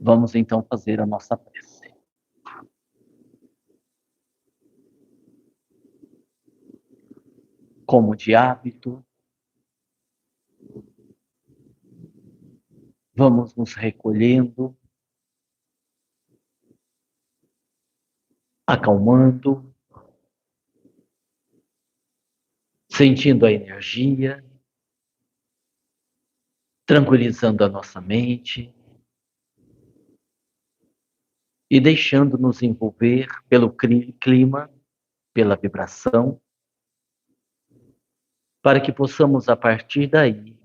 Vamos então fazer a nossa prece. Como de hábito, vamos nos recolhendo, acalmando, sentindo a energia, tranquilizando a nossa mente e deixando-nos envolver pelo clima, pela vibração, para que possamos, a partir daí,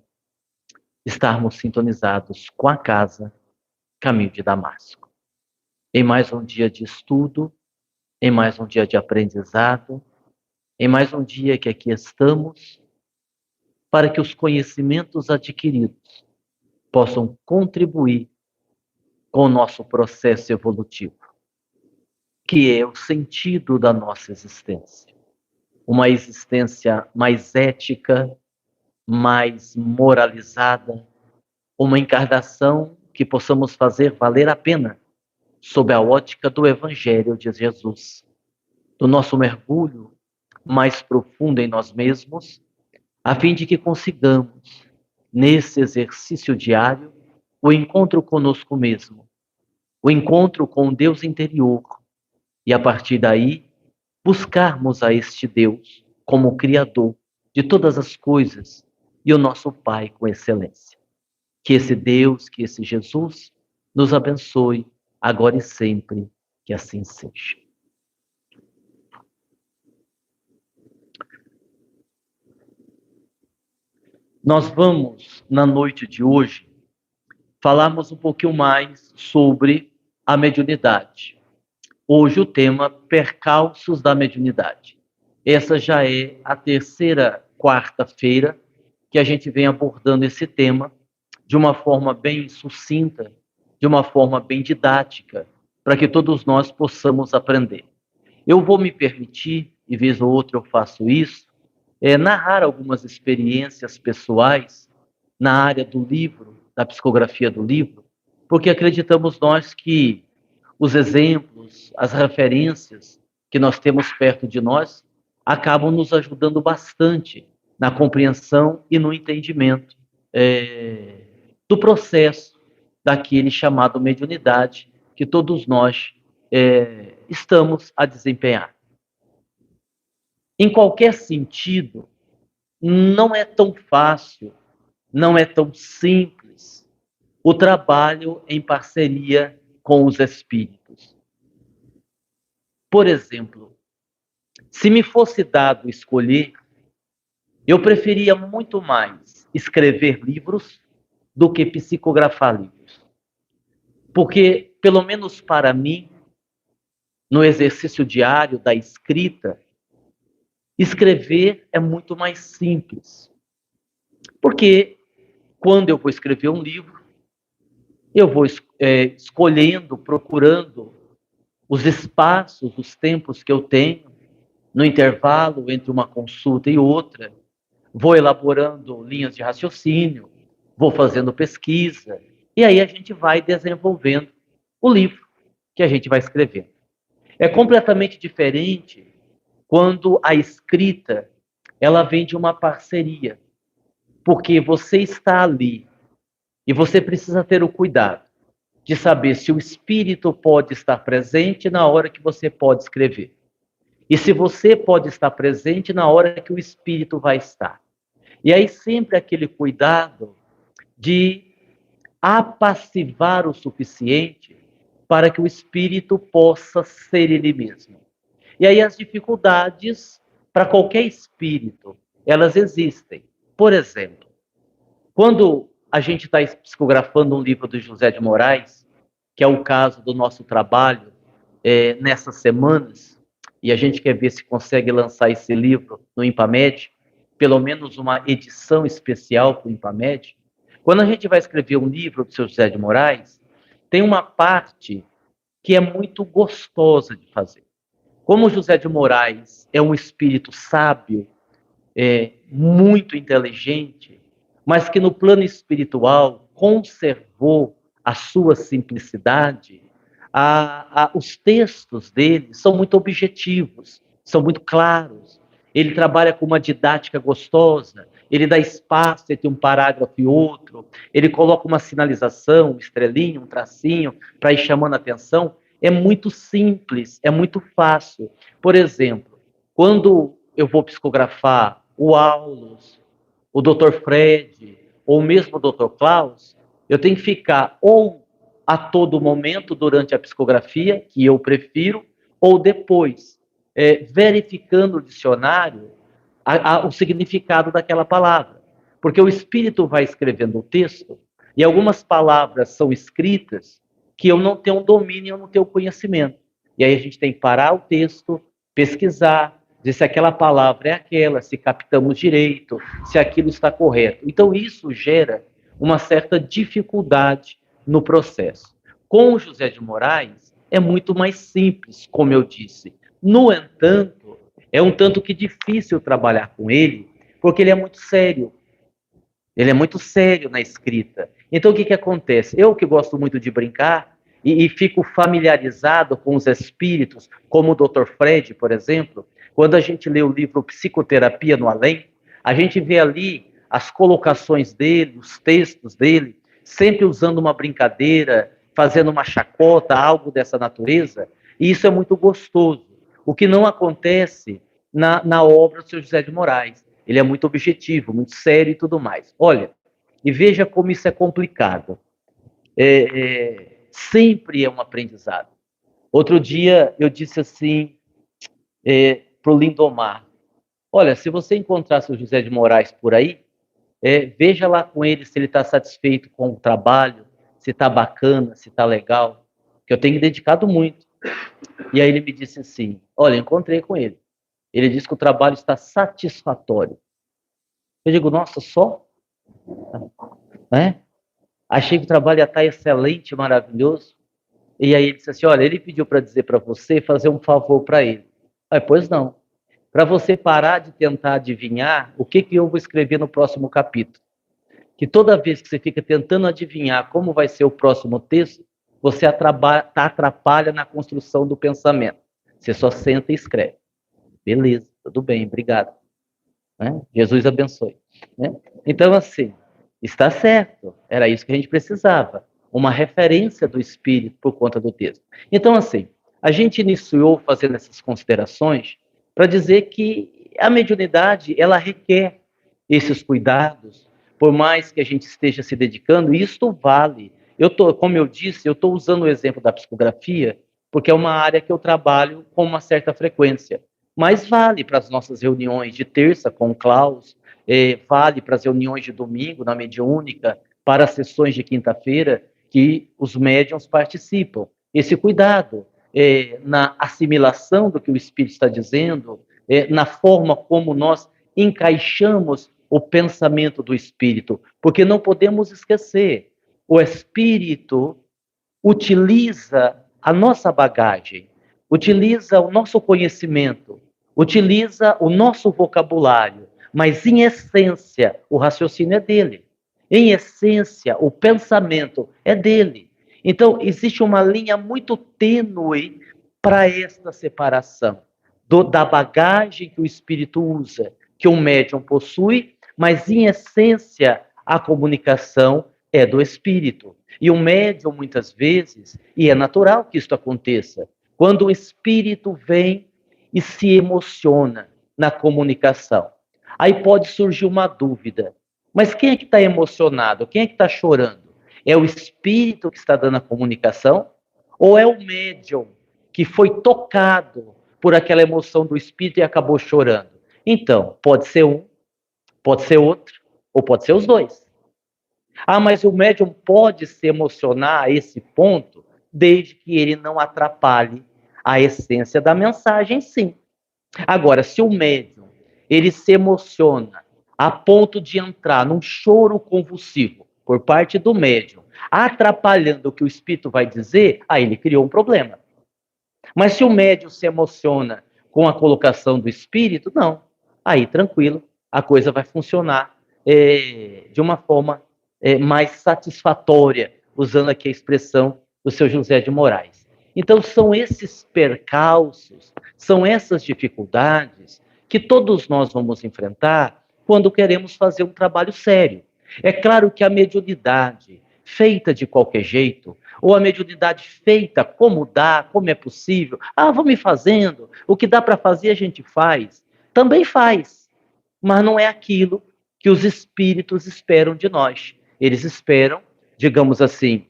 estarmos sintonizados com a casa Caminho de Damasco. Em mais um dia de estudo, em mais um dia de aprendizado, em mais um dia que aqui estamos, para que os conhecimentos adquiridos possam contribuir com o nosso processo evolutivo, que é o sentido da nossa existência. Uma existência mais ética, mais moralizada, uma encarnação que possamos fazer valer a pena sob a ótica do Evangelho de Jesus, do nosso mergulho mais profundo em nós mesmos, a fim de que consigamos, nesse exercício diário, o encontro conosco mesmo, o encontro com o Deus interior, e a partir daí, buscarmos a este Deus como Criador de todas as coisas e o nosso Pai com excelência. Que esse Deus, que esse Jesus, nos abençoe agora e sempre, que assim seja. Nós vamos, na noite de hoje, falarmos um pouquinho mais sobre a mediunidade. Hoje o tema percalços da mediunidade. Essa já é a terceira quarta-feira que a gente vem abordando esse tema de uma forma bem sucinta, de uma forma bem didática, para que todos nós possamos aprender. Eu vou me permitir, e vez ou outra eu faço isso, narrar algumas experiências pessoais na área do livro, da psicografia do livro, porque acreditamos nós que os exemplos, as referências que nós temos perto de nós acabam nos ajudando bastante na compreensão e no entendimento do processo daquele chamado mediunidade que todos nós estamos a desempenhar. Em qualquer sentido, não é tão fácil, não é tão simples o trabalho em parceria com os espíritos. Por exemplo, se me fosse dado escolher, eu preferia muito mais escrever livros do que psicografar livros. Porque, pelo menos para mim, no exercício diário da escrita, escrever é muito mais simples. Porque quando eu vou escrever um livro, eu vou escolhendo, procurando os espaços, os tempos que eu tenho, no intervalo entre uma consulta e outra, vou elaborando linhas de raciocínio, vou fazendo pesquisa, e aí a gente vai desenvolvendo o livro que a gente vai escrever. É completamente diferente quando a escrita ela vem de uma parceria, porque você está ali e você precisa ter o cuidado de saber se o espírito pode estar presente na hora que você pode escrever. E se você pode estar presente na hora que o espírito vai estar. E aí sempre aquele cuidado de apassivar o suficiente para que o espírito possa ser ele mesmo. E aí as dificuldades para qualquer espírito, elas existem. Por exemplo, quando a gente está psicografando um livro do José de Moraes, que é o caso do nosso trabalho nessas semanas, e a gente quer ver se consegue lançar esse livro no IMPAMED, pelo menos uma edição especial para o IMPAMED. Quando a gente vai escrever um livro do seu José de Moraes, tem uma parte que é muito gostosa de fazer. Como o José de Moraes é um espírito sábio, muito inteligente, mas que no plano espiritual conservou a sua simplicidade, os textos dele são muito objetivos, são muito claros. Ele trabalha com uma didática gostosa, ele dá espaço entre um parágrafo e outro, ele coloca uma sinalização, uma estrelinha, um tracinho, para ir chamando a atenção. É muito simples, é muito fácil. Por exemplo, quando eu vou psicografar o Aulus, o Dr. Fred, ou mesmo o Dr. Klaus, eu tenho que ficar ou a todo momento durante a psicografia, que eu prefiro, ou depois, verificando o dicionário o significado daquela palavra. Porque o espírito vai escrevendo o texto e algumas palavras são escritas que eu não tenho domínio, eu não tenho conhecimento. E aí a gente tem que parar o texto, pesquisar, ver se aquela palavra é aquela, se captamos direito, se aquilo está correto. Então isso gera uma certa dificuldade no processo. Com o José de Moraes é muito mais simples, como eu disse. No entanto, é um tanto que difícil trabalhar com ele, porque ele é muito sério. Ele é muito sério na escrita. Então, o que acontece? Eu que gosto muito de brincar e fico familiarizado com os espíritos, como o Dr. Fred, por exemplo, quando a gente lê o livro Psicoterapia no Além, a gente vê ali as colocações dele, os textos dele, sempre usando uma brincadeira, fazendo uma chacota, algo dessa natureza, e isso é muito gostoso. O que não acontece na obra do Sr. José de Moraes. Ele é muito objetivo, muito sério e tudo mais. Olha, e veja como isso é complicado. Sempre é um aprendizado. Outro dia eu disse assim para o Lindomar, olha, se você encontrasse o José de Moraes por aí, veja lá com ele se ele está satisfeito com o trabalho, se está bacana, se está legal, que eu tenho dedicado muito. E aí ele me disse assim, olha, encontrei com ele. Ele disse que o trabalho está satisfatório. Eu digo, nossa, só? Né? Achei que o trabalho ia estar excelente, maravilhoso. E aí ele disse assim, olha, ele pediu para dizer para você fazer um favor para ele. Pois não. Para você parar de tentar adivinhar o que eu vou escrever no próximo capítulo. Que toda vez que você fica tentando adivinhar como vai ser o próximo texto, você atrapalha na construção do pensamento. Você só senta e escreve. Beleza, tudo bem, obrigado. Né? Jesus abençoe. Né? Então, assim, está certo, era isso que a gente precisava, uma referência do Espírito por conta do texto. Então, assim, a gente iniciou fazendo essas considerações para dizer que a mediunidade, ela requer esses cuidados, por mais que a gente esteja se dedicando, e isto vale. Como eu disse, eu estou usando o exemplo da psicografia, porque é uma área que eu trabalho com uma certa frequência. Mas vale para as nossas reuniões de terça com o Klaus, vale para as reuniões de domingo na mediúnica, para as sessões de quinta-feira que os médiuns participam. Esse cuidado na assimilação do que o Espírito está dizendo, na forma como nós encaixamos o pensamento do Espírito, porque não podemos esquecer, o Espírito utiliza a nossa bagagem, utiliza o nosso conhecimento, utiliza o nosso vocabulário, mas em essência o raciocínio é dele. Em essência o pensamento é dele. Então existe uma linha muito tênue para esta separação da bagagem que o espírito usa, que o médium possui, mas em essência a comunicação é do espírito. E o médium, muitas vezes, e é natural que isso aconteça, quando o espírito vem e se emociona na comunicação. Aí pode surgir uma dúvida. Mas quem é que está emocionado? Quem é que está chorando? É o espírito que está dando a comunicação? Ou é o médium que foi tocado por aquela emoção do espírito e acabou chorando? Então, pode ser um, pode ser outro, ou pode ser os dois. Mas o médium pode se emocionar a esse ponto, desde que ele não atrapalhe a essência da mensagem, sim. Agora, se o médium ele se emociona a ponto de entrar num choro convulsivo por parte do médium, atrapalhando o que o espírito vai dizer, aí ele criou um problema. Mas se o médium se emociona com a colocação do espírito, não. Aí, tranquilo, a coisa vai funcionar de uma forma mais satisfatória usando aqui a expressão do seu José de Moraes. Então, são esses percalços, são essas dificuldades que todos nós vamos enfrentar quando queremos fazer um trabalho sério. É claro que a mediunidade feita de qualquer jeito, ou a mediunidade feita como dá, como é possível, vamos ir fazendo, o que dá para fazer a gente faz, também faz, mas não é aquilo que os espíritos esperam de nós. Eles esperam, digamos assim,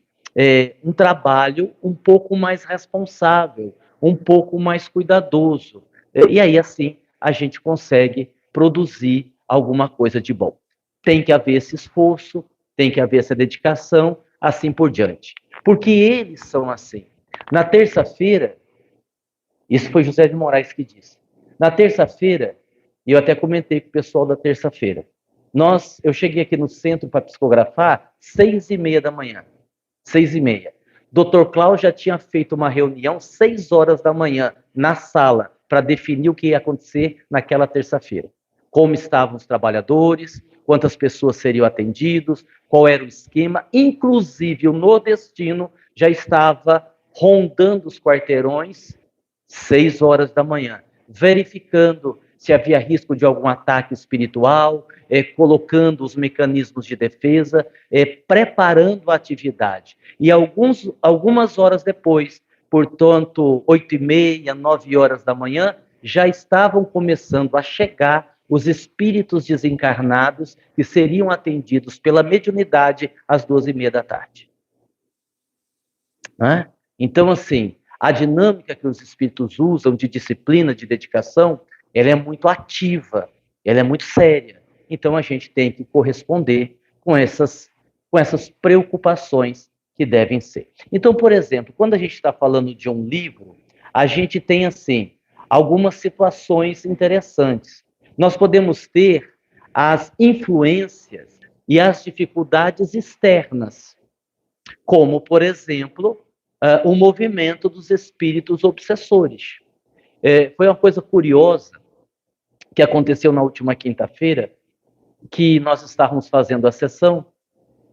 um trabalho um pouco mais responsável, um pouco mais cuidadoso. E aí, assim, a gente consegue produzir alguma coisa de bom. Tem que haver esse esforço, tem que haver essa dedicação, assim por diante. Porque eles são assim. Na terça-feira, isso foi José de Moraes que disse. Na terça-feira, e eu até comentei com o pessoal da terça-feira, eu cheguei aqui no centro para psicografar 6h30 da manhã. 6h30. Dr. Klaus já tinha feito uma reunião 6 horas da manhã na sala para definir o que ia acontecer naquela terça-feira. Como estavam os trabalhadores, quantas pessoas seriam atendidos, qual era o esquema, inclusive o nordestino já estava rondando os quarteirões 6 horas da manhã, verificando se havia risco de algum ataque espiritual, colocando os mecanismos de defesa, preparando a atividade. E algumas horas depois, portanto, 8h30, 9 horas da manhã, já estavam começando a chegar os espíritos desencarnados que seriam atendidos pela mediunidade às 12h30 da tarde. Então, assim, a dinâmica que os espíritos usam de disciplina, de dedicação, ela é muito ativa, ela é muito séria. Então, a gente tem que corresponder com essas preocupações que devem ser. Então, por exemplo, quando a gente está falando de um livro, a gente tem, assim, algumas situações interessantes. Nós podemos ter as influências e as dificuldades externas, como, por exemplo, o movimento dos espíritos obsessores. Foi uma coisa curiosa que aconteceu na última quinta-feira, que nós estávamos fazendo a sessão,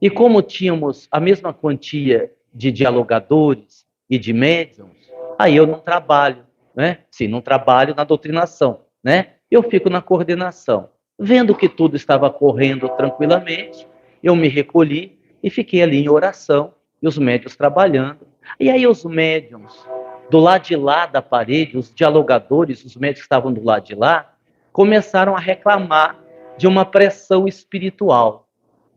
e como tínhamos a mesma quantia de dialogadores e de médiums, aí eu não trabalho, né? Sim, não trabalho na doutrinação, né? Eu fico na coordenação. Vendo que tudo estava correndo tranquilamente, eu me recolhi e fiquei ali em oração, e os médiuns trabalhando. E aí os médiuns, do lado de lá da parede, os dialogadores, os médiuns que estavam do lado de lá, começaram a reclamar de uma pressão espiritual.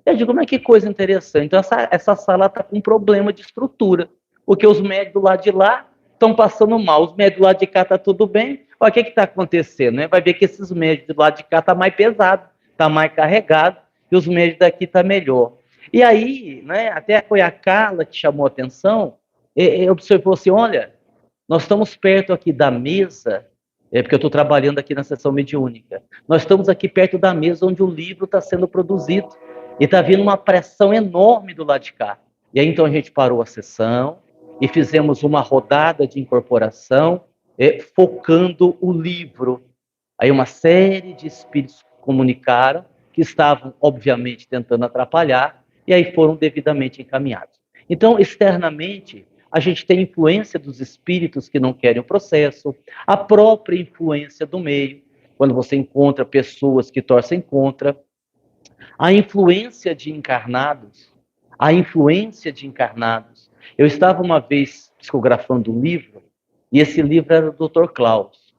Eu digo, mas que coisa interessante. Então, essa sala está com um problema de estrutura, porque os médios do lado de lá estão passando mal, os médios do lado de cá estão tudo bem. Olha o que está acontecendo, né? Vai ver que esses médios do lado de cá estão mais pesados, estão mais carregados, e os médios daqui estão melhor. E aí, né, até foi a Carla que chamou a atenção, observou assim, olha, nós estamos perto aqui da mesa, porque eu estou trabalhando aqui na sessão mediúnica, nós estamos aqui perto da mesa onde o livro está sendo produzido, e está vindo uma pressão enorme do lado de cá. E aí então a gente parou a sessão e fizemos uma rodada de incorporação, focando o livro. Aí uma série de espíritos comunicaram que estavam, obviamente, tentando atrapalhar, e aí foram devidamente encaminhados. Então, externamente, a gente tem influência dos espíritos que não querem o processo, a própria influência do meio, quando você encontra pessoas que torcem contra, a influência de encarnados, Eu estava uma vez psicografando um livro, e esse livro era do Dr. Klaus.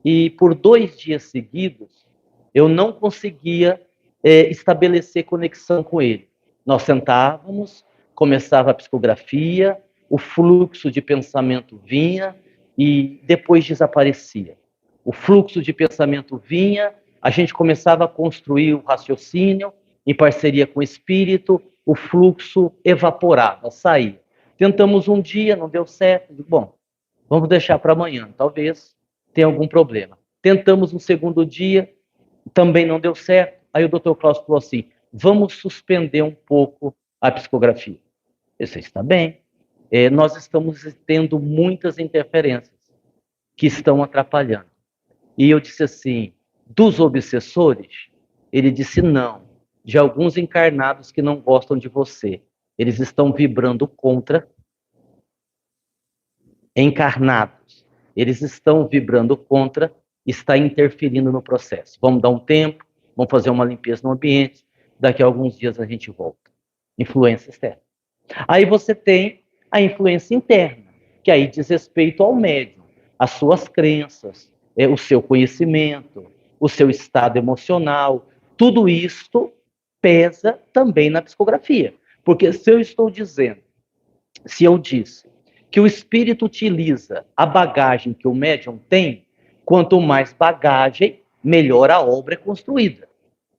E por 2 dias seguidos, eu não conseguia estabelecer conexão com ele. Nós sentávamos, começava a psicografia, o fluxo de pensamento vinha e depois desaparecia. O fluxo de pensamento vinha, a gente começava a construir o raciocínio, em parceria com o espírito, o fluxo evaporava, saía. Tentamos um dia, não deu certo, bom, vamos deixar para amanhã, talvez tenha algum problema. Tentamos um segundo dia, também não deu certo, aí o Dr. Klaus falou assim, vamos suspender um pouco a psicografia. Eu disse, está bem, nós estamos tendo muitas interferências que estão atrapalhando. E eu disse assim, dos obsessores? Ele disse, não, de alguns encarnados que não gostam de você. eles estão vibrando contra. Encarnados, eles estão vibrando contra, está interferindo no processo. Vamos dar um tempo, vamos fazer uma limpeza no ambiente, daqui a alguns dias a gente volta. Influência externa. Aí você tem a influência interna, que aí diz respeito ao médium, as suas crenças, o seu conhecimento, o seu estado emocional, tudo isto pesa também na psicografia. Porque se eu estou dizendo, se eu disse que o espírito utiliza a bagagem que o médium tem, quanto mais bagagem, melhor a obra é construída.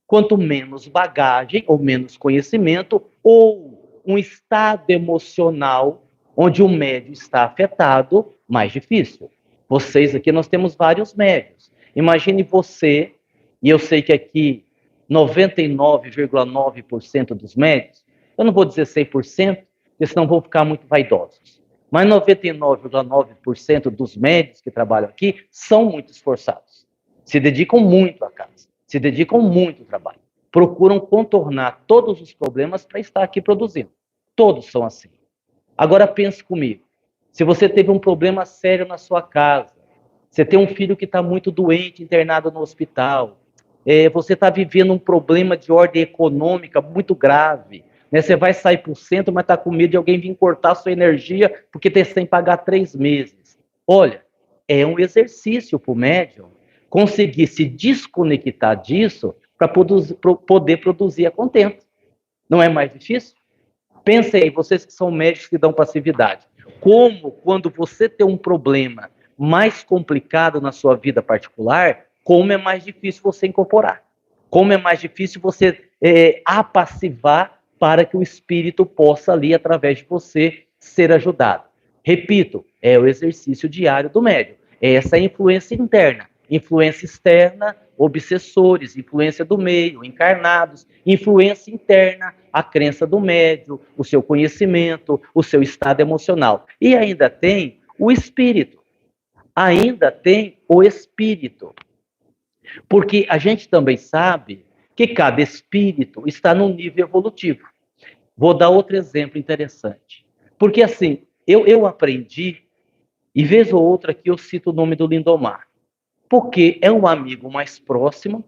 Quanto menos bagagem ou menos conhecimento, ou um estado emocional onde o médium está afetado, mais difícil. Vocês aqui, nós temos vários médios. Imagine você, e eu sei que aqui 99,9% dos médios, eu não vou dizer 100%, porque senão vão ficar muito vaidosos. Mas 99,9% dos médios que trabalham aqui são muito esforçados. Se dedicam muito à casa, se dedicam muito ao trabalho. Procuram contornar todos os problemas para estar aqui produzindo. Todos são assim. Agora pense comigo. Se você teve um problema sério na sua casa, você tem um filho que está muito doente, internado no hospital, você está vivendo um problema de ordem econômica muito grave, né? Você vai sair para o centro, mas está com medo de alguém vir cortar a sua energia porque tem sem pagar 3 meses. Olha, é um exercício para o médium conseguir se desconectar disso para poder produzir a contento. Não é mais difícil? Pensem aí, vocês que são médicos que dão passividade. Como, quando você tem um problema mais complicado na sua vida particular, como é mais difícil você incorporar. Como é mais difícil você apassivar para que o espírito possa ali, através de você, ser ajudado. Repito, é o exercício diário do médium. Essa é a influência interna. Influência externa, obsessores, influência do meio, encarnados, influência interna, a crença do médium, o seu conhecimento, o seu estado emocional. E ainda tem o espírito. Ainda tem o espírito. Porque a gente também sabe que cada espírito está num nível evolutivo. Vou dar outro exemplo interessante. Porque assim, eu aprendi, e vez ou outra aqui eu cito o nome do Lindomar, porque é um amigo mais próximo,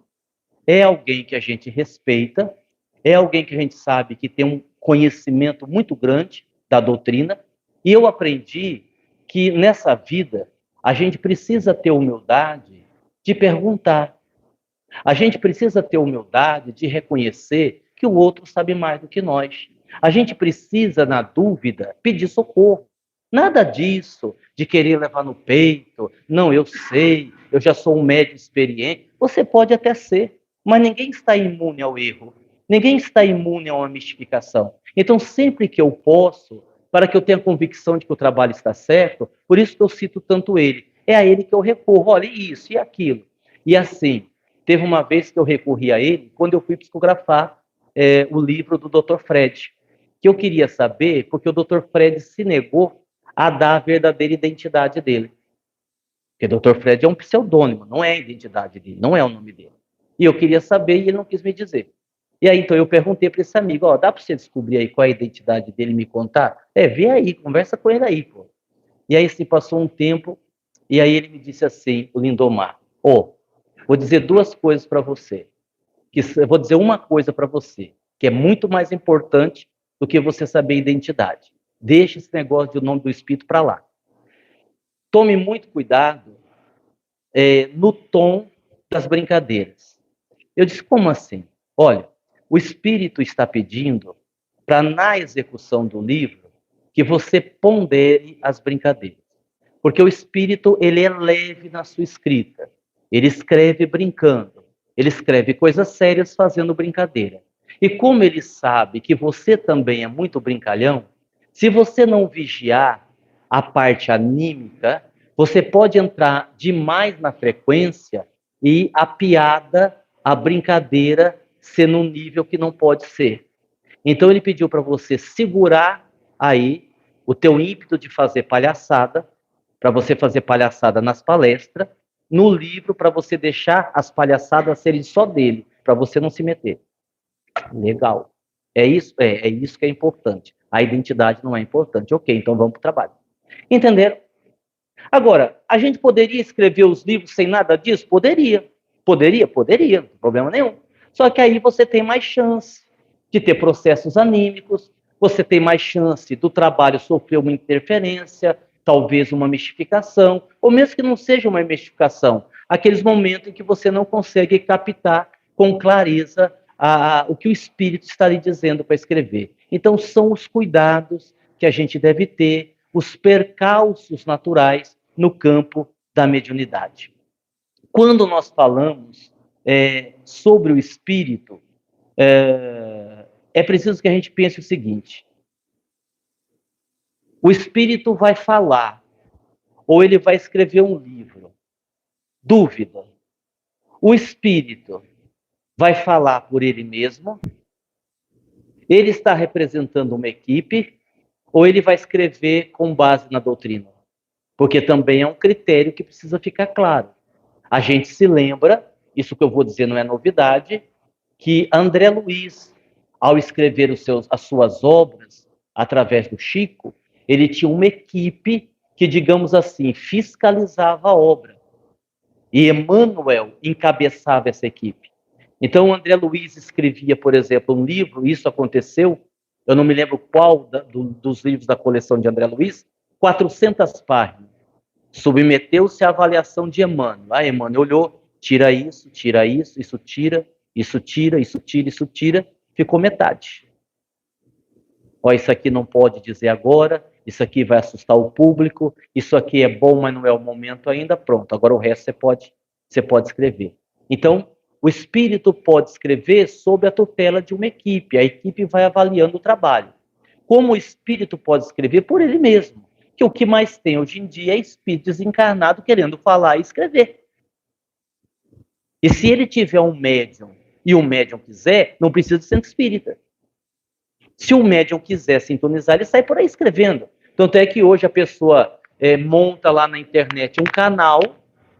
é alguém que a gente respeita, é alguém que a gente sabe que tem um conhecimento muito grande da doutrina, e eu aprendi que nessa vida a gente precisa ter humildade de perguntar. A gente precisa ter humildade de reconhecer que o outro sabe mais do que nós. A gente precisa, na dúvida, pedir socorro. Nada disso de querer levar no peito. Não, eu sei, eu já sou um médico experiente. Você pode até ser, mas ninguém está imune ao erro. Ninguém está imune a uma mistificação. Então, sempre que eu posso, para que eu tenha convicção de que o trabalho está certo, por isso que eu cito tanto ele. É a ele que eu recorro. Olha, isso e aquilo. E assim, teve uma vez que eu recorri a ele, quando eu fui psicografar o livro do Dr. Fred, que eu queria saber, porque o Dr. Fred se negou a dar a verdadeira identidade dele. Porque o Dr. Fred é um pseudônimo, não é a identidade dele, não é o nome dele. E eu queria saber e ele não quis me dizer. E aí, então, eu perguntei para esse amigo, dá para você descobrir aí qual é a identidade dele e me contar? Vê aí, conversa com ele aí, pô. E aí, se passou um tempo, e aí ele me disse assim, o Lindomar, vou dizer 2 coisas para você. Vou dizer uma coisa para você, que é muito mais importante do que você saber a identidade. Deixe esse negócio de nome do espírito para lá. Tome muito cuidado no tom das brincadeiras. Eu disse, como assim? Olha, o espírito está pedindo para, na execução do livro, que você pondere as brincadeiras. Porque o espírito, ele é leve na sua escrita. Ele escreve brincando. Ele escreve coisas sérias fazendo brincadeira. E como ele sabe que você também é muito brincalhão, se você não vigiar a parte anímica, você pode entrar demais na frequência e a piada, a brincadeira, ser num nível que não pode ser. Então ele pediu para você segurar aí o teu ímpeto de fazer palhaçada, para você fazer palhaçada nas palestras, no livro para você deixar as palhaçadas serem só dele, para você não se meter. Legal. É isso? É isso que é importante. A identidade não é importante. Ok, então vamos para o trabalho. Entenderam? Agora, a gente poderia escrever os livros sem nada disso? Poderia. Poderia, não tem problema nenhum. Só que aí você tem mais chance de ter processos anímicos, você tem mais chance do trabalho sofrer uma interferência, talvez uma mistificação, ou mesmo que não seja uma mistificação, aqueles momentos em que você não consegue captar com clareza o que o Espírito está lhe dizendo para escrever. Então, são os cuidados que a gente deve ter, os percalços naturais no campo da mediunidade. Quando nós falamos sobre o Espírito, é preciso que a gente pense o seguinte: o Espírito vai falar, ou ele vai escrever um livro. Dúvida. O Espírito vai falar por ele mesmo, ele está representando uma equipe, ou ele vai escrever com base na doutrina? Porque também é um critério que precisa ficar claro. A gente se lembra, isso que eu vou dizer não é novidade, que André Luiz, ao escrever as suas obras através do Chico, ele tinha uma equipe que, digamos assim, fiscalizava a obra. E Emmanuel encabeçava essa equipe. Então, André Luiz escrevia, por exemplo, um livro, isso aconteceu, eu não me lembro qual dos livros da coleção de André Luiz, 400 páginas. Submeteu-se à avaliação de Emmanuel. Emmanuel olhou, tira isso, isso tira, isso tira, isso tira, isso tira, ficou metade. Isso aqui não pode dizer agora, isso aqui vai assustar o público, isso aqui é bom, mas não é o momento ainda, pronto, agora o resto você pode escrever. Então, o espírito pode escrever sob a tutela de uma equipe, a equipe vai avaliando o trabalho. Como o espírito pode escrever por ele mesmo, que o que mais tem hoje em dia é espírito desencarnado querendo falar e escrever. E se ele tiver um médium e o médium quiser, não precisa de centro espírita. Se o médium quiser sintonizar, ele sai por aí escrevendo. Tanto é que hoje a pessoa monta lá na internet um canal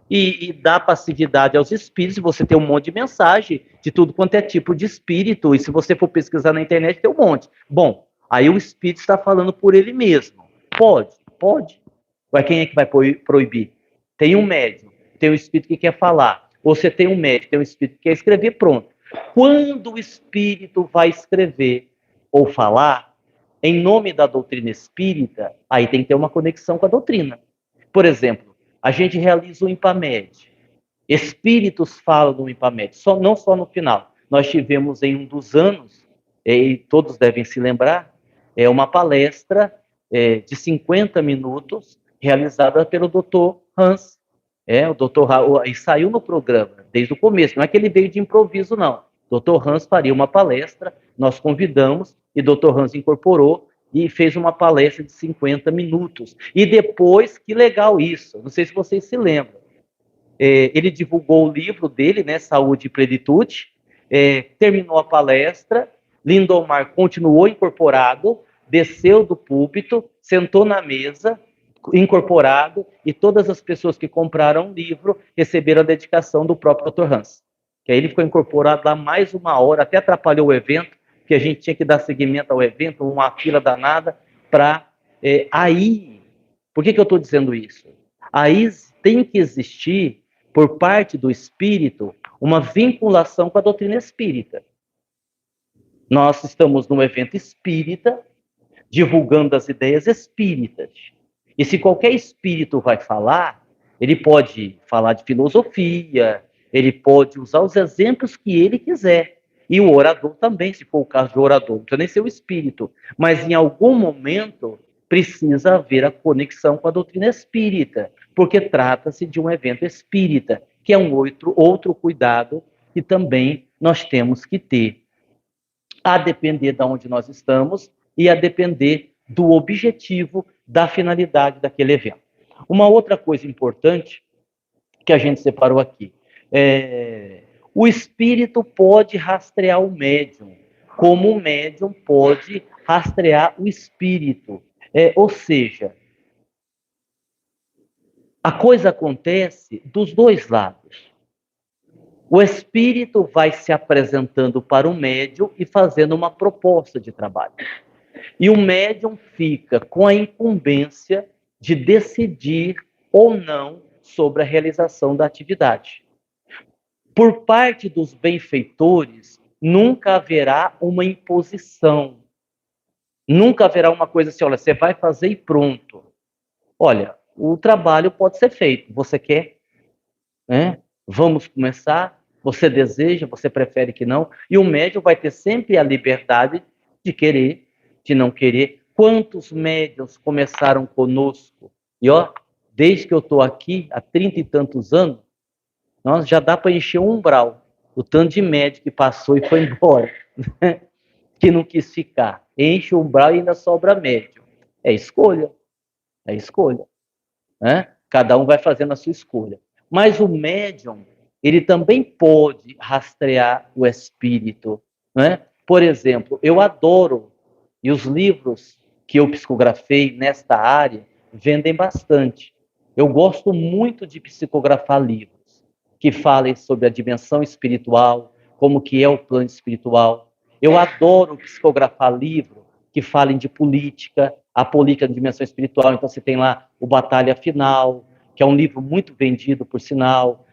e dá passividade aos espíritos, você tem um monte de mensagem de tudo quanto é tipo de espírito, e se você for pesquisar na internet, tem um monte. Bom, aí o espírito está falando por ele mesmo. Pode. Mas quem é que vai proibir? Tem um médium, tem um espírito que quer falar. Ou você tem um médium, tem um espírito que quer escrever, pronto. Quando o espírito vai escrever ou falar, em nome da doutrina espírita, aí tem que ter uma conexão com a doutrina. Por exemplo, a gente realiza o IMPAMED. Espíritos falam do IMPAMED, não só no final. Nós tivemos em um dos anos, e todos devem se lembrar, uma palestra de 50 minutos, realizada pelo Dr. Hans. O Dr. Hans, e saiu no programa, desde o começo, não é que ele veio de improviso, não. Dr. Hans faria uma palestra, nós convidamos, e Dr. Hans incorporou, e fez uma palestra de 50 minutos. E depois, que legal isso, não sei se vocês se lembram, ele divulgou o livro dele, né, Saúde e Plenitude, terminou a palestra, Lindomar continuou incorporado, desceu do púlpito, sentou na mesa, incorporado, e todas as pessoas que compraram o livro receberam a dedicação do próprio Dr. Hans. Que aí ele ficou incorporado lá mais uma hora, até atrapalhou o evento, que a gente tinha que dar seguimento ao evento, uma fila danada, para aí... Por que eu estou dizendo isso? Aí tem que existir, por parte do espírito, uma vinculação com a doutrina espírita. Nós estamos num evento espírita, divulgando as ideias espíritas. E se qualquer espírito vai falar, ele pode falar de filosofia, ele pode usar os exemplos que ele quiser. E o orador também, se for o caso do orador, não precisa nem ser o espírito. Mas em algum momento precisa haver a conexão com a doutrina espírita, porque trata-se de um evento espírita, que é um outro cuidado que também nós temos que ter, a depender de onde nós estamos e a depender do objetivo, da finalidade daquele evento. Uma outra coisa importante que a gente separou aqui, o espírito pode rastrear o médium, como o médium pode rastrear o espírito. Ou seja, a coisa acontece dos dois lados. O espírito vai se apresentando para o médium e fazendo uma proposta de trabalho. E o médium fica com a incumbência de decidir ou não sobre a realização da atividade. Por parte dos benfeitores, nunca haverá uma imposição. Nunca haverá uma coisa assim, olha, você vai fazer e pronto. Olha, o trabalho pode ser feito. Você quer? Né? Vamos começar? Você deseja? Você prefere que não? E o médium vai ter sempre a liberdade de querer, de não querer. Quantos médiuns começaram conosco? E ó, desde que eu estou aqui, há 30 e tantos anos, nós já dá para encher um umbral. O tanto de médico que passou e foi embora, né? Que não quis ficar. Enche o umbral e ainda sobra médium. É escolha. É escolha. Né? Cada um vai fazendo a sua escolha. Mas o médium, ele também pode rastrear o espírito. Né? Por exemplo, eu adoro, e os livros que eu psicografei nesta área vendem bastante. Eu gosto muito de psicografar livros que falem sobre a dimensão espiritual, como que é o plano espiritual. Eu adoro psicografar livros que falem de política, a política de dimensão espiritual. Então, você tem lá o Batalha Final, que é um livro muito vendido, por sinal,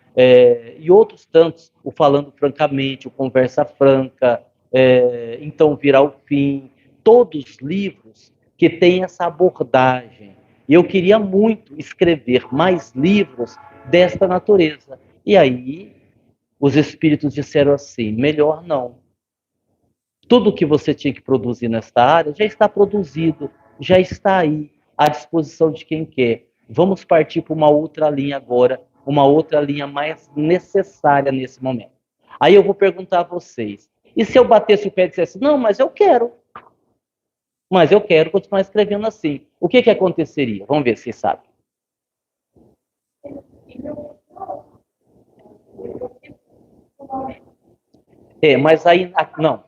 e outros tantos, o Falando Francamente, o Conversa Franca, Então Virá o Fim, todos livros que têm essa abordagem. E eu queria muito escrever mais livros desta natureza. E aí, os espíritos disseram assim, melhor não. Tudo que você tinha que produzir nesta área já está produzido, já está aí, à disposição de quem quer. Vamos partir para uma outra linha agora, uma outra linha mais necessária nesse momento. Aí eu vou perguntar a vocês, e se eu batesse o pé e dissesse, não, mas eu quero continuar escrevendo assim, o que aconteceria? Vamos ver se vocês sabem. Mas aí, não.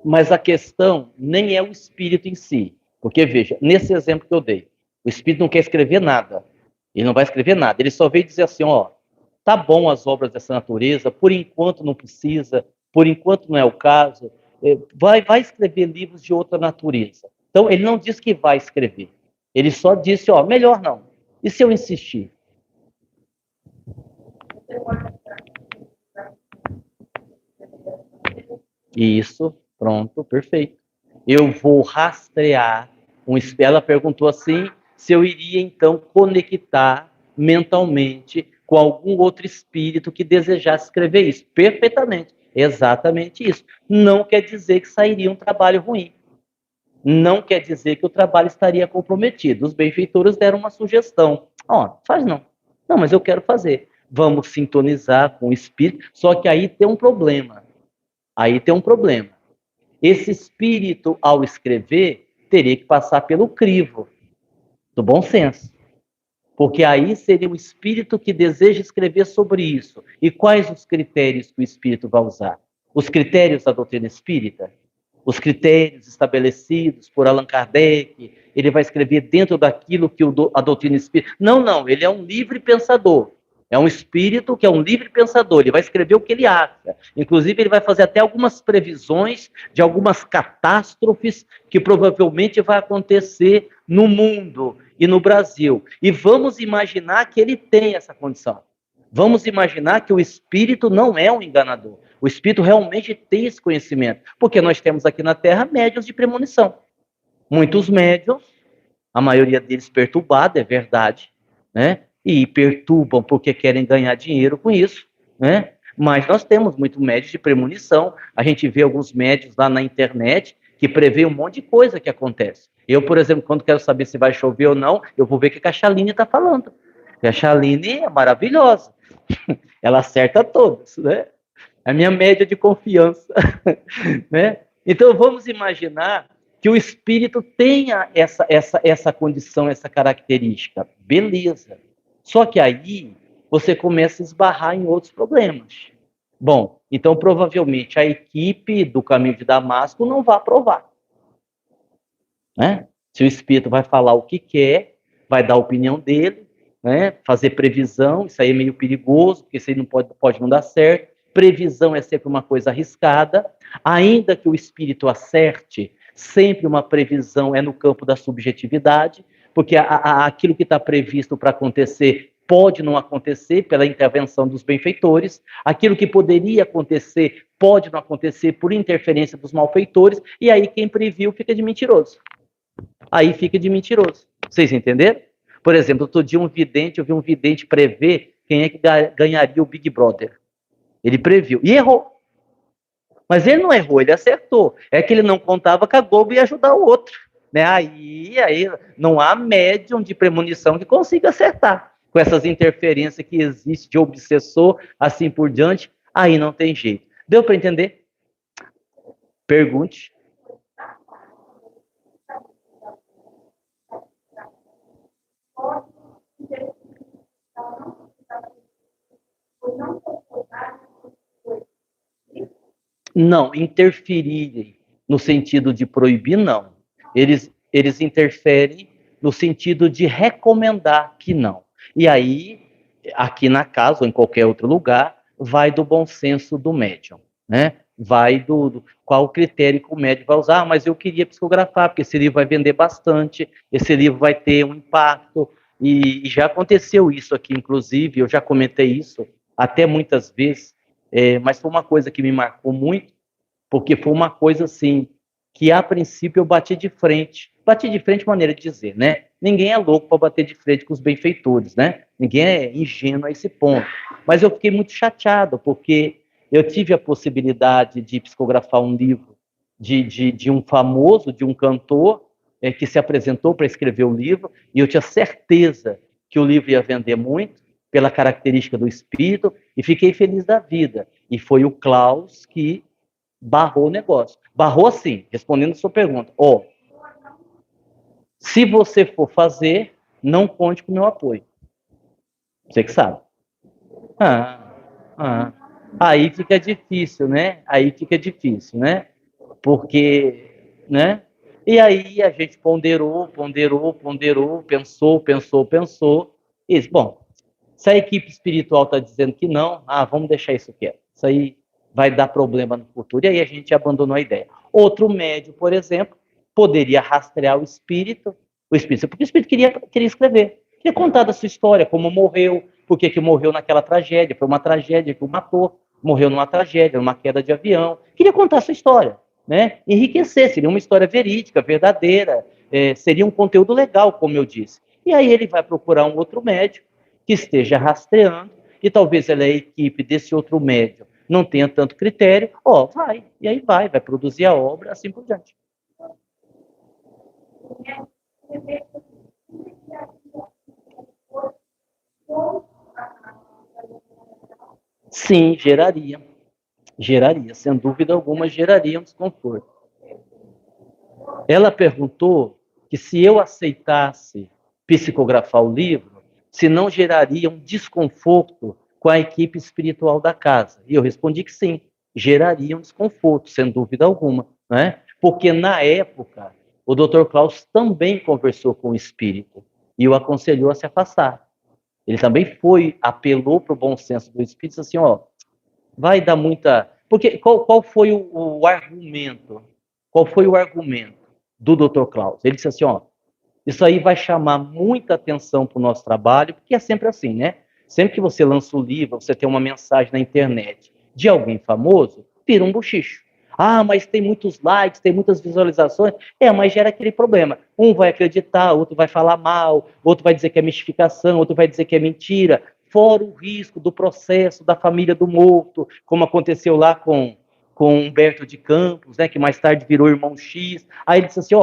Mas a questão nem é o espírito em si. Porque, veja, nesse exemplo que eu dei, o espírito não quer escrever nada. Ele não vai escrever nada. Ele só veio dizer assim, ó, tá bom as obras dessa natureza, por enquanto não precisa, por enquanto não é o caso, vai escrever livros de outra natureza. Então, ele não disse que vai escrever. Ele só disse, ó, melhor não. E se eu insistir? Isso, pronto, perfeito. Eu vou rastrear ela perguntou assim, se eu iria então conectar mentalmente com algum outro espírito que desejasse escrever isso. Perfeitamente, exatamente isso. Não quer dizer que sairia um trabalho ruim. Não quer dizer que o trabalho estaria comprometido. Os benfeitores deram uma sugestão. Ó, faz não. Não, mas eu quero fazer. Vamos sintonizar com o espírito, só que aí tem um problema. Esse espírito, ao escrever, teria que passar pelo crivo do bom senso. Porque aí seria o espírito que deseja escrever sobre isso. E quais os critérios que o espírito vai usar? Os critérios da doutrina espírita? Os critérios estabelecidos por Allan Kardec? Ele vai escrever dentro daquilo que a doutrina espírita... Não, ele é um livre pensador. É um espírito que é um livre pensador, ele vai escrever o que ele acha. Inclusive, ele vai fazer até algumas previsões de algumas catástrofes que provavelmente vai acontecer no mundo e no Brasil. E vamos imaginar que ele tem essa condição. Vamos imaginar que o espírito não é um enganador. O espírito realmente tem esse conhecimento. Porque nós temos aqui na Terra médiuns de premonição. Muitos médiuns, a maioria deles perturbados, é verdade, né? E perturbam porque querem ganhar dinheiro com isso, né? Mas nós temos muito médios de premonição, a gente vê alguns médios lá na internet que prevê um monte de coisa que acontece. Eu, por exemplo, quando quero saber se vai chover ou não, eu vou ver o que a Chaline está falando. E a Chaline é maravilhosa, ela acerta todos, né? É a minha média de confiança, né? Então vamos imaginar que o espírito tenha essa condição, essa característica. Beleza. Só que aí você começa a esbarrar em outros problemas. Bom, então provavelmente a equipe do Caminho de Damasco não vai aprovar. Né? Se o espírito vai falar o que quer, vai dar a opinião dele, né? Fazer previsão, isso aí é meio perigoso, porque isso aí não pode não dar certo. Previsão é sempre uma coisa arriscada, ainda que o espírito acerte, sempre uma previsão é no campo da subjetividade, porque aquilo que está previsto para acontecer pode não acontecer pela intervenção dos benfeitores, aquilo que poderia acontecer pode não acontecer por interferência dos malfeitores, e aí quem previu fica de mentiroso. Aí fica de mentiroso. Vocês entenderam? Por exemplo, outro dia eu vi um vidente prever quem é que ganharia o Big Brother. Ele previu e errou. Mas ele não errou, ele acertou. É que ele não contava que a Globo ia ajudar o outro. Né? Aí não há médium de premonição que consiga acertar. Com essas interferências que existem de obsessor, assim por diante, aí não tem jeito. Deu para entender? Pergunte. Não, interferirem no sentido de proibir, não. Eles interferem no sentido de recomendar que não. E aí, aqui na casa ou em qualquer outro lugar, vai do bom senso do médium, né? Vai qual o critério que o médium vai usar. Ah, mas eu queria psicografar, porque esse livro vai vender bastante, esse livro vai ter um impacto. E já aconteceu isso aqui, inclusive, eu já comentei isso até muitas vezes, mas foi uma coisa que me marcou muito, porque foi uma coisa assim, que a princípio eu bati de frente maneira de dizer, né? Ninguém é louco para bater de frente com os benfeitores, né? Ninguém é ingênuo a esse ponto. Mas eu fiquei muito chateado, porque eu tive a possibilidade de psicografar um livro de um famoso, de um cantor, que se apresentou para escrever o livro, e eu tinha certeza que o livro ia vender muito, pela característica do espírito, e fiquei feliz da vida. E foi o Klaus que barrou o negócio. Barrou assim, respondendo a sua pergunta. Se você for fazer, não conte com o meu apoio. Você que sabe. Aí fica difícil, né? Aí fica difícil, né? Porque, né? E aí a gente ponderou, pensou. E disse, bom, se a equipe espiritual está dizendo que não, vamos deixar isso quieto. Isso aí vai dar problema no futuro. E aí a gente abandonou a ideia. Outro médium, por exemplo, poderia rastrear o espírito, porque o espírito queria escrever, queria contar da sua história, como morreu, por que morreu naquela tragédia, foi uma tragédia que o matou, morreu numa tragédia, numa queda de avião, queria contar a sua história, né? Enriquecer, seria uma história verídica, verdadeira, seria um conteúdo legal, como eu disse. E aí ele vai procurar um outro médico que esteja rastreando, e talvez a equipe desse outro médium não tenha tanto critério, vai, e aí vai produzir a obra, assim por diante. Sim, geraria, sem dúvida alguma, geraria um desconforto. Ela perguntou que se eu aceitasse psicografar o livro, se não geraria um desconforto com a equipe espiritual da casa. E eu respondi que sim, geraria um desconforto, sem dúvida alguma, né? Porque na época, o Dr. Klaus também conversou com o espírito e o aconselhou a se afastar. Ele também apelou para o bom senso do espírito, assim, vai dar muita... Porque qual foi o argumento? Qual foi o argumento do Dr. Klaus? Ele disse assim, isso aí vai chamar muita atenção para o nosso trabalho, porque é sempre assim, né? Sempre que você lança o livro, você tem uma mensagem na internet de alguém famoso, vira um bochicho. Mas tem muitos likes, tem muitas visualizações. Mas gera aquele problema. Um vai acreditar, outro vai falar mal, outro vai dizer que é mistificação, outro vai dizer que é mentira. Fora o risco do processo da família do morto, como aconteceu lá com Humberto de Campos, né, que mais tarde virou irmão X. Aí ele disse assim,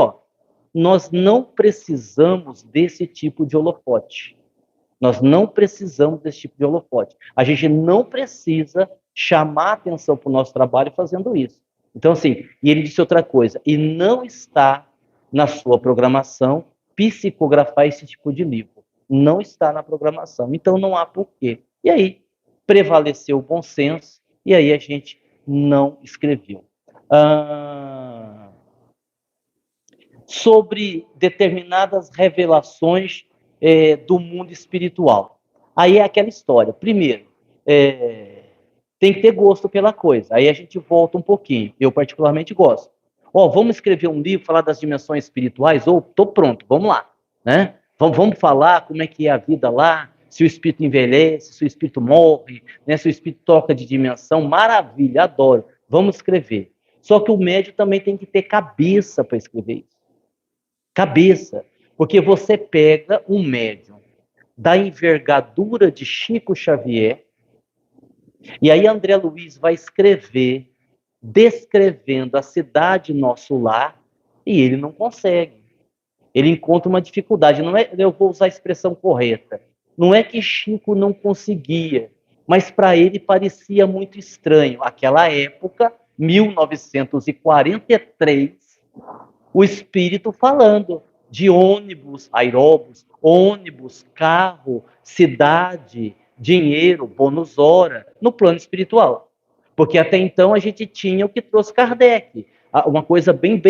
nós não precisamos desse tipo de holofote. Nós não precisamos desse tipo de holofote. A gente não precisa chamar atenção para o nosso trabalho fazendo isso. Então, assim, e ele disse outra coisa, e não está na sua programação psicografar esse tipo de livro. Não está na programação. Então, não há porquê. E aí, prevaleceu o bom senso, e aí a gente não escreveu. Sobre determinadas revelações do mundo espiritual. Aí é aquela história. Primeiro, tem que ter gosto pela coisa. Aí a gente volta um pouquinho. Eu particularmente gosto. Vamos escrever um livro, falar das dimensões espirituais? Tô pronto, vamos lá, né? Vamos falar como é que é a vida lá, se o espírito envelhece, se o espírito morre, né? Se o espírito troca de dimensão. Maravilha, adoro. Vamos escrever. Só que o médium também tem que ter cabeça para escrever isso. Cabeça. Porque você pega um médium da envergadura de Chico Xavier, e aí André Luiz vai escrever, descrevendo a cidade nosso lar, e ele não consegue. Ele encontra uma dificuldade. Não é, eu vou usar a expressão correta. Não é que Chico não conseguia, mas para ele parecia muito estranho. Aquela época, 1943, o espírito falando de ônibus, aeróbus, ônibus, carro, cidade, dinheiro, bônus hora, no plano espiritual. Porque até então a gente tinha o que trouxe Kardec, uma coisa bem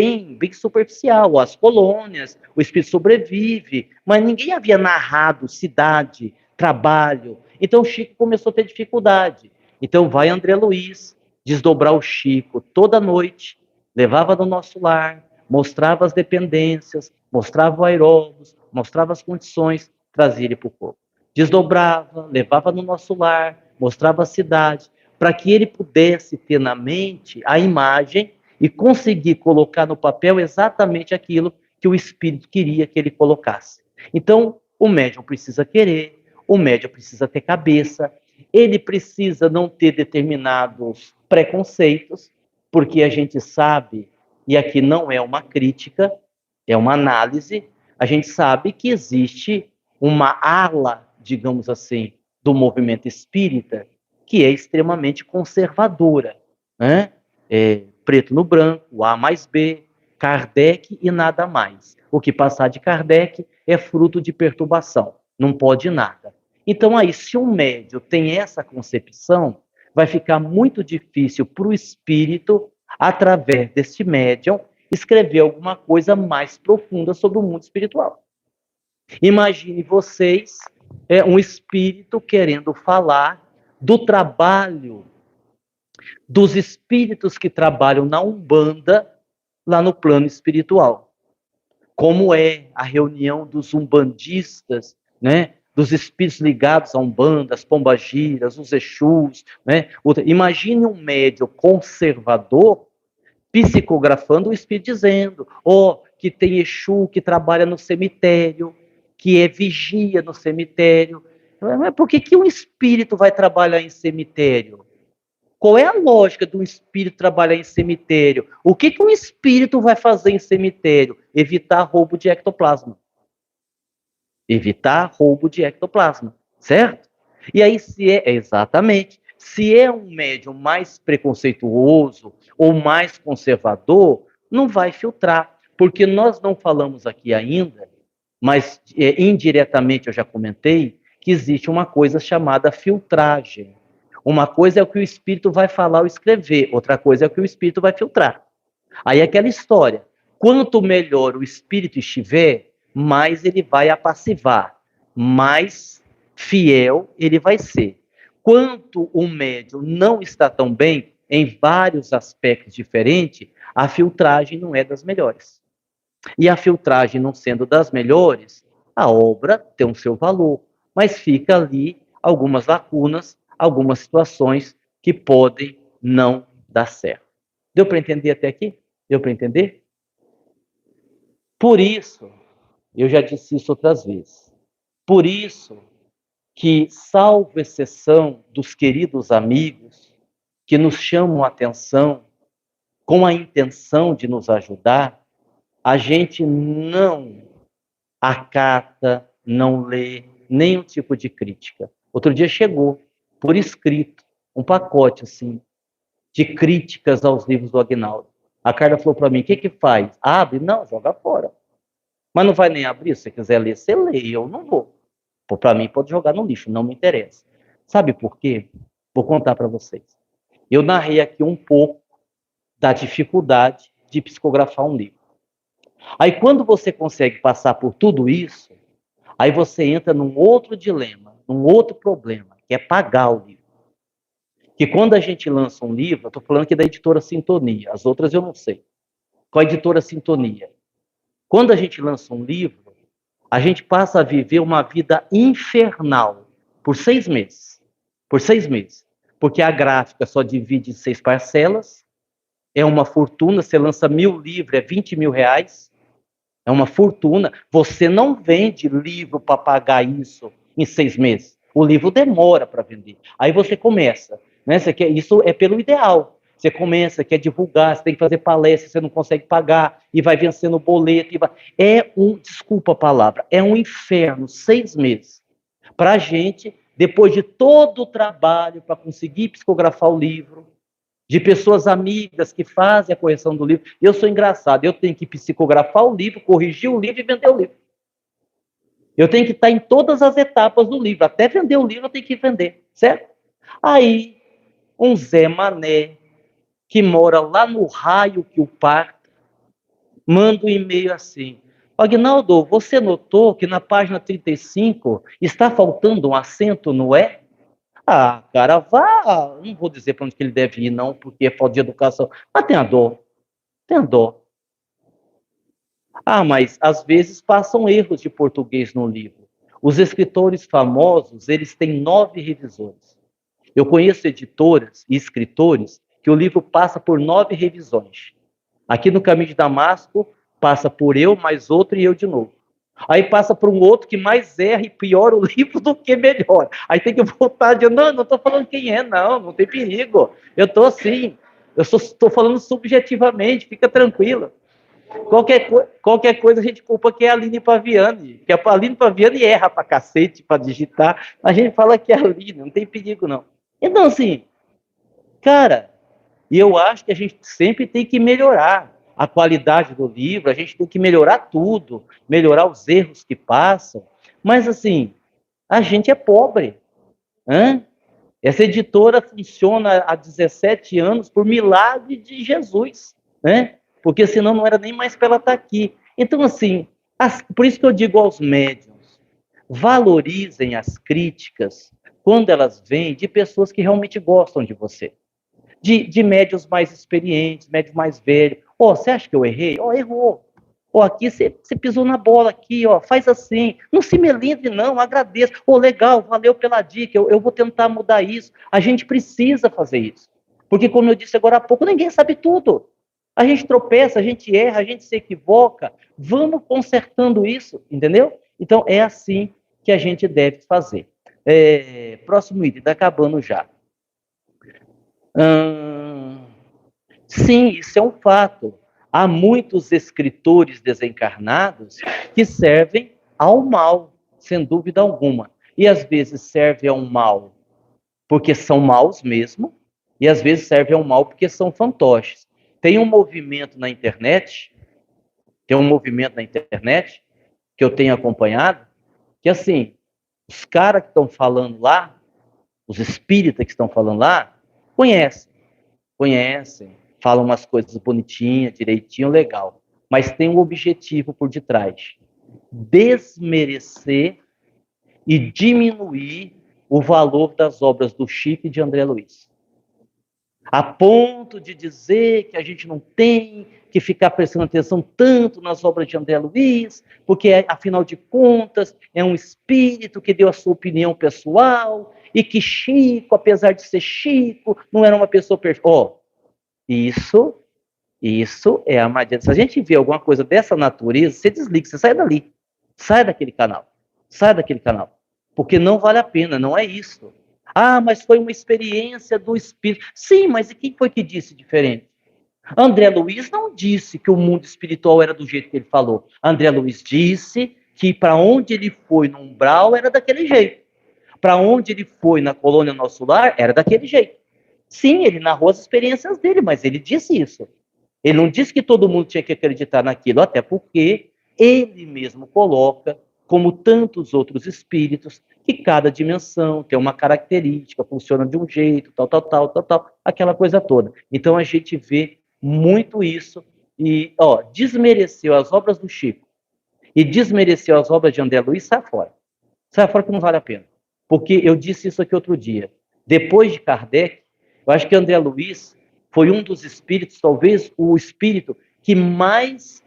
superficial, as colônias, o espírito sobrevive, mas ninguém havia narrado cidade, trabalho. Então o Chico começou a ter dificuldade. Então vai André Luiz desdobrar o Chico toda noite, levava no nosso lar, mostrava as dependências, mostrava o aeróbus, mostrava as condições, trazia ele para o corpo. Desdobrava, levava no nosso lar, mostrava a cidade, para que ele pudesse ter na mente a imagem e conseguir colocar no papel exatamente aquilo que o espírito queria que ele colocasse. Então, o médium precisa querer, o médium precisa ter cabeça, ele precisa não ter determinados preconceitos, porque a gente sabe, e aqui não é uma crítica, é uma análise, a gente sabe que existe uma ala, digamos assim, do movimento espírita que é extremamente conservadora, né? Preto no branco, A mais B, Kardec e nada mais. O que passar de Kardec é fruto de perturbação, não pode nada. Então aí, se um médium tem essa concepção, vai ficar muito difícil para o espírito, através deste médium, escrever alguma coisa mais profunda sobre o mundo espiritual. Imagine vocês, um espírito querendo falar do trabalho dos espíritos que trabalham na Umbanda, lá no plano espiritual. Como é a reunião dos umbandistas, né? Dos espíritos ligados a Umbanda, as pombagiras, os Exus, né? Imagine um médium conservador psicografando o espírito dizendo, que tem Exu que trabalha no cemitério, que é vigia no cemitério. Mas por que um espírito vai trabalhar em cemitério? Qual é a lógica de um espírito trabalhar em cemitério? O que um espírito vai fazer em cemitério? Evitar roubo de ectoplasma. Evitar roubo de ectoplasma, certo? E aí, exatamente, se é um médium mais preconceituoso ou mais conservador, não vai filtrar, porque nós não falamos aqui ainda, mas indiretamente eu já comentei, que existe uma coisa chamada filtragem. Uma coisa é o que o espírito vai falar ou escrever, outra coisa é o que o espírito vai filtrar. Aí é aquela história, quanto melhor o espírito estiver, mais ele vai apassivar, mais fiel ele vai ser. Quanto o médium não está tão bem, em vários aspectos diferentes, a filtragem não é das melhores. E a filtragem não sendo das melhores, a obra tem o seu valor, mas fica ali algumas lacunas, algumas situações que podem não dar certo. Deu para entender até aqui? Deu para entender? Por isso, eu já disse isso outras vezes, por isso que, salvo exceção dos queridos amigos que nos chamam a atenção com a intenção de nos ajudar, a gente não acata, não lê nenhum tipo de crítica. Outro dia chegou, por escrito, um pacote assim, de críticas aos livros do Aguinaldo. A Carla falou para mim, o que faz? Abre? Não, joga fora. Mas não vai nem abrir, se você quiser ler, você lê, eu não vou. Para mim, pode jogar no lixo, não me interessa. Sabe por quê? Vou contar para vocês. Eu narrei aqui um pouco da dificuldade de psicografar um livro. Aí, quando você consegue passar por tudo isso, aí você entra num outro dilema, num outro problema, que é pagar o livro. que quando a gente lança um livro, eu estou falando aqui da editora Sintonia, as outras eu não sei. Com a editora Sintonia. Quando a gente lança um livro, a gente passa a viver uma vida infernal por 6 meses. Por 6 meses. Porque a gráfica só divide em 6 parcelas, é uma fortuna, você lança 1.000 livros, é 20 mil reais, é uma fortuna. Você não vende livro para pagar isso em 6 meses. O livro demora para vender. Aí você começa, né? Você quer, isso é pelo ideal. Você começa, quer divulgar, você tem que fazer palestra, você não consegue pagar, e vai vencendo o boleto. Desculpa a palavra, é um inferno, 6 meses. Para a gente, depois de todo o trabalho para conseguir psicografar o livro, de pessoas amigas que fazem a correção do livro. Eu sou engraçado, eu tenho que psicografar o livro, corrigir o livro e vender o livro. Eu tenho que estar em todas as etapas do livro, até vender o livro eu tenho que vender, certo? Aí, um Zé Mané, que mora lá no raio que o parta, manda um e-mail assim: Aguinaldo, você notou que na página 35 está faltando um acento no E? Ah, cara, vá. Não vou dizer para onde que ele deve ir, não, porque é falta de educação. Mas tenha dó. Tenha dó. Ah, mas às vezes passam erros de português no livro. Os escritores famosos, eles têm 9 revisões. Eu conheço editoras e escritores que o livro passa por 9 revisões. Aqui no Caminho de Damasco, passa por eu, mais outro e eu de novo. Aí passa por um outro que mais erra e piora o livro do que melhora. Aí tem que voltar de não estou falando quem é, não tem perigo. Eu estou assim, estou falando subjetivamente, fica tranquila. Qualquer coisa a gente culpa que é a Aline Paviani, que a Aline Paviani erra pra cacete pra digitar, a gente fala que é a Aline, não tem perigo não. Então assim, cara, e eu acho que a gente sempre tem que melhorar a qualidade do livro, a gente tem que melhorar tudo, melhorar os erros que passam, mas assim, a gente é pobre. Hein? Essa editora funciona há 17 anos por milagre de Jesus, né? Porque senão não era nem mais para ela estar aqui. Então, assim, por isso que eu digo aos médiuns, valorizem as críticas quando elas vêm de pessoas que realmente gostam de você. De médios mais experientes, médios mais velhos. Você acha que eu errei? Errou. Aqui você pisou na bola aqui, faz assim. Não se melindre, não, agradeço. Legal, valeu pela dica, eu vou tentar mudar isso. A gente precisa fazer isso. Porque, como eu disse agora há pouco, ninguém sabe tudo. A gente tropeça, a gente erra, a gente se equivoca. Vamos consertando isso, entendeu? Então, é assim que a gente deve fazer. Próximo item, está acabando já. Sim, isso é um fato. Há muitos escritores desencarnados que servem ao mal, sem dúvida alguma. E às vezes servem ao mal porque são maus mesmo, e às vezes servem ao mal porque são fantoches. Tem um movimento na internet, que eu tenho acompanhado, que assim, os caras que estão falando lá, os espíritas que estão falando lá, conhecem, falam umas coisas bonitinhas, direitinho, legal. Mas tem um objetivo por detrás: desmerecer e diminuir o valor das obras do Chico e de André Luiz. A ponto de dizer que a gente não tem que ficar prestando atenção tanto nas obras de André Luiz, porque, afinal de contas, é um espírito que deu a sua opinião pessoal, e que Chico, apesar de ser Chico, não era uma pessoa perfeita. Isso é armadilha. Se a gente vê alguma coisa dessa natureza, você desliga, você sai dali. Sai daquele canal. Porque não vale a pena, não é isso. Mas foi uma experiência do espírito. Sim, mas e quem foi que disse diferente? André Luiz não disse que o mundo espiritual era do jeito que ele falou. André Luiz disse que para onde ele foi no umbral era daquele jeito. Para onde ele foi na colônia Nosso Lar era daquele jeito. Sim, ele narrou as experiências dele, mas ele disse isso. Ele não disse que todo mundo tinha que acreditar naquilo, até porque ele mesmo coloca, como tantos outros espíritos, que cada dimensão tem uma característica, funciona de um jeito, tal, aquela coisa toda. Então a gente vê muito isso e, desmereceu as obras do Chico e desmereceu as obras de André Luiz, sai fora. Sai fora que não vale a pena. Porque eu disse isso aqui outro dia. Depois de Kardec, Eu acho que André Luiz foi um dos espíritos, talvez o espírito que mais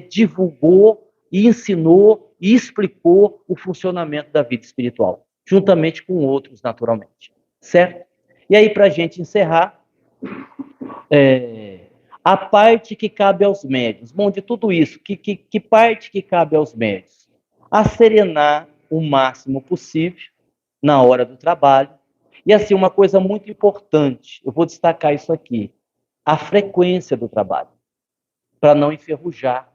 divulgou e ensinou e explicou o funcionamento da vida espiritual, juntamente com outros, naturalmente. Certo? E aí, para a gente encerrar, a parte que cabe aos médios. Bom, de tudo isso, que parte que cabe aos médios? Acerenar o máximo possível na hora do trabalho. E assim, uma coisa muito importante, eu vou destacar isso aqui, a frequência do trabalho, para não enferrujar.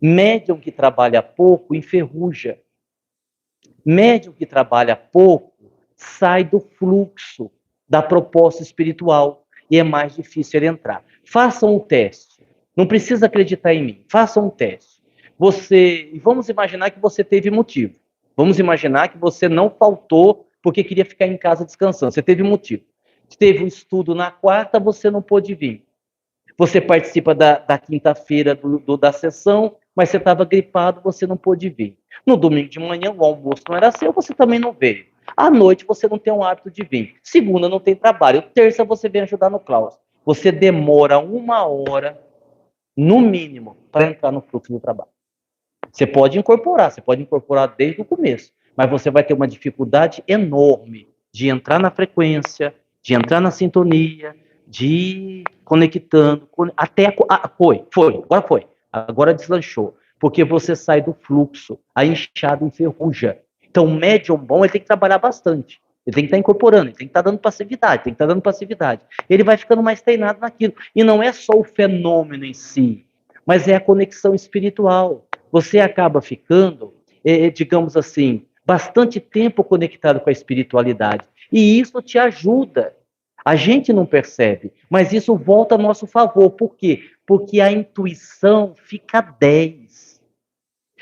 Médium que trabalha pouco, enferruja. Médium que trabalha pouco, sai do fluxo da proposta espiritual e é mais difícil ele entrar. Façam um teste. Não precisa acreditar em mim. Façam um teste. Vamos imaginar que você teve motivo. Vamos imaginar que você não faltou porque queria ficar em casa descansando. Você teve motivo. Teve um estudo na quarta, você não pôde vir. Você participa da quinta-feira da sessão, mas você estava gripado, você não pôde vir. No domingo de manhã, o almoço não era seu, você também não veio. À noite, você não tem um hábito de vir. Segunda, não tem trabalho. Terça, você vem ajudar no claustro. Você demora 1 hora, no mínimo, para entrar no fluxo do trabalho. Você pode incorporar desde o começo, mas você vai ter uma dificuldade enorme de entrar na frequência, de entrar na sintonia, de ir conectando, até agora deslanchou, porque você sai do fluxo, a enxada enferruja. Então, o médium bom, ele tem que trabalhar bastante, ele tem que estar incorporando, ele tem que estar dando passividade, ele vai ficando mais treinado naquilo, e não é só o fenômeno em si, mas é a conexão espiritual. Você acaba ficando, digamos assim, bastante tempo conectado com a espiritualidade, e isso te ajuda. A gente não percebe, mas isso volta a nosso favor. Por quê? Porque a intuição fica 10.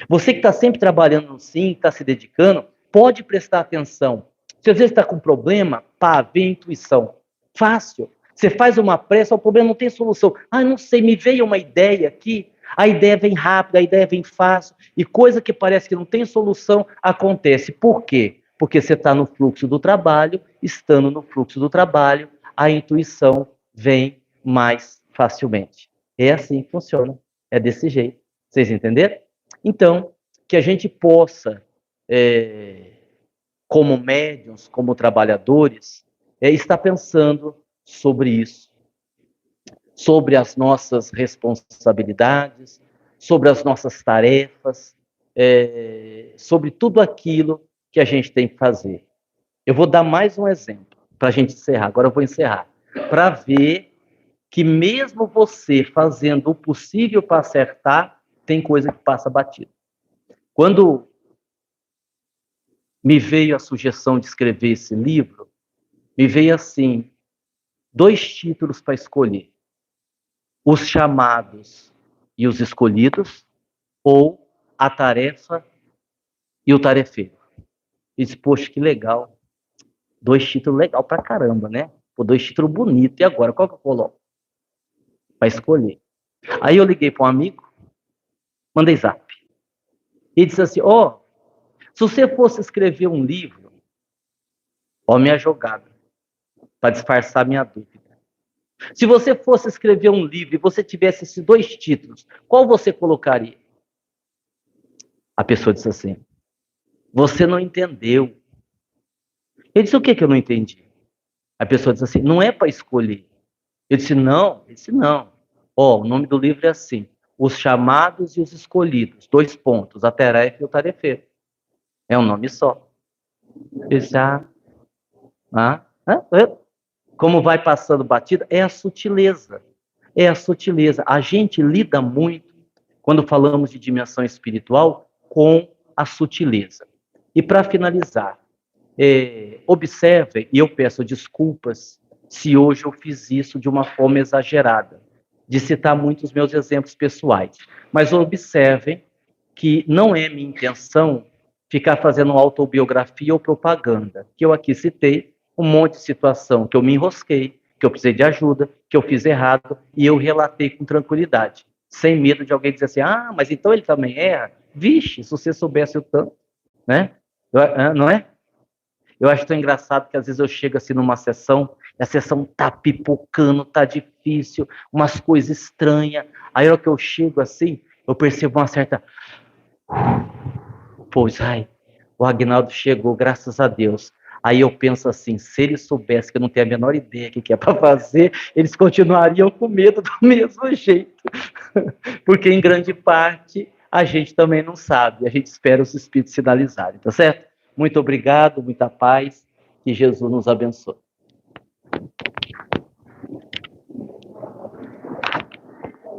Você que está sempre trabalhando no sim, está se dedicando, pode prestar atenção. Se às vezes está com problema, pá, vem a intuição. Fácil. Você faz uma pressa, o problema não tem solução. Ah, não sei, me veio uma ideia aqui. A ideia vem rápida, a ideia vem fácil. E coisa que parece que não tem solução, acontece. Por quê? Porque você está no fluxo do trabalho, estando no fluxo do trabalho, a intuição vem mais facilmente. É assim que funciona. É desse jeito. Vocês entenderam? Então, que a gente possa, como médiuns, como trabalhadores, estar pensando sobre isso, sobre as nossas responsabilidades, sobre as nossas tarefas, sobre tudo aquilo que a gente tem que fazer. Eu vou dar mais um exemplo para a gente encerrar. Agora eu vou encerrar. Para ver que mesmo você fazendo o possível para acertar, tem coisa que passa batido. Quando me veio a sugestão de escrever esse livro, me veio assim, 2 títulos para escolher. Os chamados e os escolhidos, ou a tarefa e o tarefeiro. E disse, poxa, que legal. 2 títulos legal pra caramba, né? Pô, 2 títulos bonitos. E agora, qual que eu coloco? Para escolher. Aí eu liguei para um amigo, mandei zap. E disse assim, se você fosse escrever um livro, minha jogada, para disfarçar minha dúvida. Se você fosse escrever um livro e você tivesse esses 2 títulos, qual você colocaria? A pessoa disse assim, você não entendeu. Eu disse, o que eu não entendi? A pessoa disse assim, não é para escolher. Eu disse, não. O nome do livro é assim, Os Chamados e os Escolhidos, 2 pontos, a tarefa e o tarefeiro. É um nome só. Eu disse, como vai passando batida, é a sutileza. É a sutileza. A gente lida muito, quando falamos de dimensão espiritual, com a sutileza. E para finalizar, observem, e eu peço desculpas se hoje eu fiz isso de uma forma exagerada, de citar muito os meus exemplos pessoais, mas observem que não é minha intenção ficar fazendo autobiografia ou propaganda, que eu aqui citei um monte de situação que eu me enrosquei, que eu precisei de ajuda, que eu fiz errado, e eu relatei com tranquilidade, sem medo de alguém dizer assim, mas então ele também erra? Vixe, se você soubesse o tanto, né? Não é? Eu acho tão engraçado que às vezes eu chego assim numa sessão, e a sessão tá pipocando, tá difícil, umas coisas estranhas. Aí a hora que eu chego assim, eu percebo uma certa... Pois, ai, o Agnaldo chegou, graças a Deus. Aí eu penso assim, se eles soubessem que eu não tenho a menor ideia do que é para fazer, eles continuariam com medo do mesmo jeito. Porque em grande parte a gente também não sabe, a gente espera os espíritos sinalizarem, tá certo? Muito obrigado, muita paz, que Jesus nos abençoe.